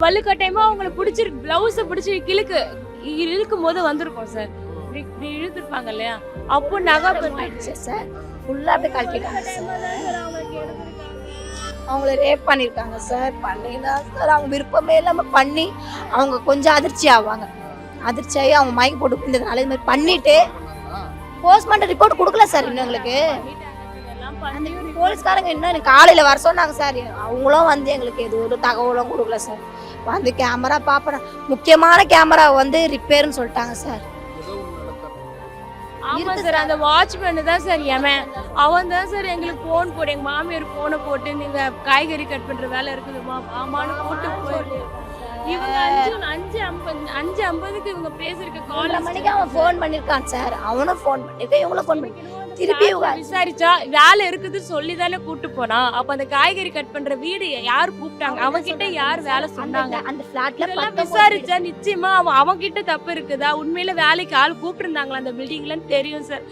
வலுக்கட்டாயமா அவங்கள பிடிச்சிருக்கு, பிளவுஸை பிடிச்சி இழுக்கும் போது வந்திருக்கோம் சார். இப்படி இழுத்துருப்பாங்க இல்லையா, அப்போ நகை ஆயிடுச்சு சார். ஃபுல்லாக அப்படியே கழட்டிட்டாங்க சார். அவங்கள ரேப் பண்ணியிருக்காங்க சார். பண்ணிதான் சார் அவங்க விருப்பமே இல்லாமல் பண்ணி அவங்க கொஞ்சம் அதிர்ச்சி ஆவாங்க. அதிர்ச்சியாகி அவங்க மயக்க போட்டு இருந்ததுனால இது மாதிரி பண்ணிட்டு போஸ்ட்மார்ட்டம் ரிப்போர்ட் கொடுக்கல சார் இன்னும் எங்களுக்கு. அந்த போலீஸ்காரங்க இன்னும் எனக்கு காலையில் வர சொன்னாங்க சார். அவங்களும் வந்து எங்களுக்கு எது ஒரு தகவலும் கொடுக்கல சார். வந்து கேமரா பார்ப்பேன், முக்கியமான கேமரா வந்து ரிப்பேர்னு சொல்லிட்டாங்க சார். ஆமா சார், அந்த வாட்ச்மேன் தான் சார் அவன் தான் சார் எங்களுக்கு போன் போட்டு, எங்க மாமியார் போனை போட்டு நீங்க காய்கறி கட் பண்ற வேலை இருக்குதுமா ஆமான்னு போட்டு போயிட்டு இவங்க 5:50 இவங்க பேசிருக்க 4:30 மணிக்கு அவன் ஃபோன் பண்ணிருக்கான் சார். அவனும் ஃபோன் பண்ணிருக்கேன், இவங்களும் ஃபோன் பண்ணி திருப்பி விசாரிச்சா வேலை இருக்குதுன்னு சொல்லி தானே கூட்டு போனா. அப்ப அந்த காய்கறி கட் பண்ற வீடு யாரு கூப்பிட்டாங்க, அவங்க கிட்ட யார் வேலை சொன்னாங்க, அந்த ஃபிளாட்ல விசாரிச்சா நிச்சயமா அவன் கிட்ட தப்பு இருக்குதா, உண்மையில வேலைக்கு ஆள் கூப்பிட்டு இருந்தாங்களா அந்த பில்டிங்லன்னு தெரியும் சார்.